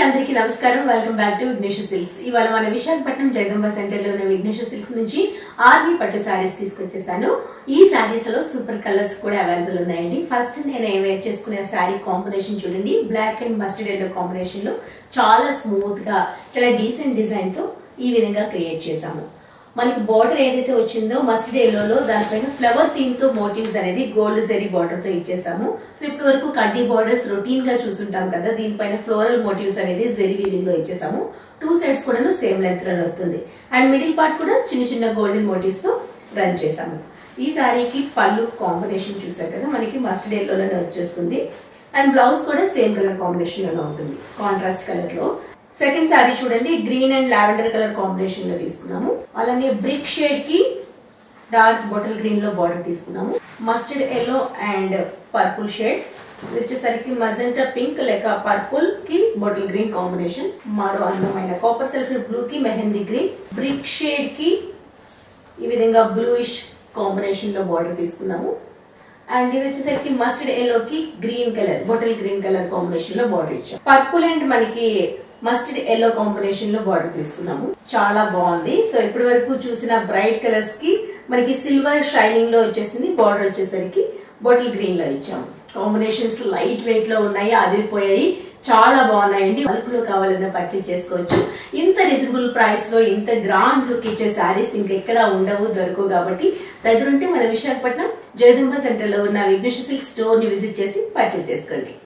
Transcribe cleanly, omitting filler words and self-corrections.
అందరికీ నమస్కారం. Welcome back to Vignesh silks. ఇవాళ మన విశాఖపట్నం జగదంబ సెంటర్ లో ఉన్న విఘ్నేష్ సిల్క్స్ నుంచి ఆర్మీ పట్టు సారీస్ తీసుకొచ్చేసాను. ఈ సారీస్ లో సూపర్ కలర్స్ కూడా అవైలబుల్ ఉన్నాయండి. ఫస్ట్ నేను వేర్ చేసుకునే సారీ కాంబినేషన్ చూడండి. Black and mustard yellow combination లో చాలా స్మూత్ గా చాలా డీసెంట్ డిజైన్ తో ఈ విధంగా క్రియేట్ చేసాము. మనకి బార్డర్ ఏదైతే వచ్చిందో మస్టర్డ్ ఎల్లోలో దానిపైన ఫ్లవర్ థీమ్ తో మోటివ్స్ అనేది గోల్డ్ జరీ బార్డర్ తో ఇచ్చేసాము. సో ఇప్పటి వరకు కడ్డీ బార్డర్స్ రొటీన్ గా చూసుంటాం కదా, దీనిపైన ఫ్లోరల్ మోటివ్స్ అనేది జరీ వీవింగ్ లో ఇచ్చేసాము. టూ సైడ్స్ కూడా సేమ్ లెంత్ లో వస్తుంది అండ్ మిడిల్ పార్ట్ కూడా చిన్న చిన్న గోల్డెన్ మోటివ్స్ తో రన్ చేసాము. ఈ సారీకి పళ్ళు కాంబినేషన్ చూసారు కదా, మనకి మస్టర్డ్ ఎల్లోలోనే వచ్చేస్తుంది అండ్ బ్లౌజ్ కూడా సేమ్ కలర్ కాంబినేషన్ లోనే ఉంటుంది, కాంట్రాస్ట్ కలర్ లో. సెకండ్ సారీ చూడండి, green and lavender colour combination లో తీసుకున్నాము. అలానే బ్రిక్ షేడ్ కి డార్క్ బాటిల్ గ్రీన్ లో బార్డర్ తీసుకున్నాము. Mustard yellow and purple shade, వచ్చేసరికి మజెంటా పింక్ లేక పర్పుల్ కి బాటిల్ గ్రీన్ కాంబినేషన్. మరో అందమైన కాపర్ సల్ఫర్ బ్లూ కి మెహందీ గ్రీన్, బ్రిక్ షేడ్ కి ఈ విధంగా బ్లూయిష్ కాంబినేషన్ లో బార్డర్ తీసుకున్నాము. అండ్ ఇది వచ్చేసరికి మస్టర్డ్ ఎల్లో కి green colour bottle green colour combination లో బార్డర్ ఇచ్చాం. పర్పుల్ అండ్ మనకి మస్టర్డ్ ఎల్లో కాంబినేషన్ లో బార్డర్ తీసుకున్నాము. చాలా బాగుంది. సో ఇప్పటి వరకు చూసిన బ్రైట్ కలర్స్ కి మనకి సిల్వర్ షైనింగ్ లో వచ్చేసింది. బార్డర్ వచ్చేసరికి బాటిల్ గ్రీన్ లో ఇచ్చాము. కాంబినేషన్స్ లైట్ వెయిట్ లో ఉన్నాయి, అదిరిపోయాయి, చాలా బాగున్నాయండి. బల్క్ లో కావాలన్నా పర్చేజ్ చేసుకోవచ్చు. ఇంత రీజనబుల్ ప్రైస్ లో ఇంత గ్రాండ్ లుక్ ఇచ్చే శారీస్ ఇంకెక్కడా ఉండవు, దొరకవు. కాబట్టి దగ్గరుంటే మన విశాఖపట్నం జగదంబ సెంటర్ లో ఉన్న విఘ్నేష్ సిల్క్ స్టోర్ ని విజిట్ చేసి పర్చేజ్ చేసుకోండి.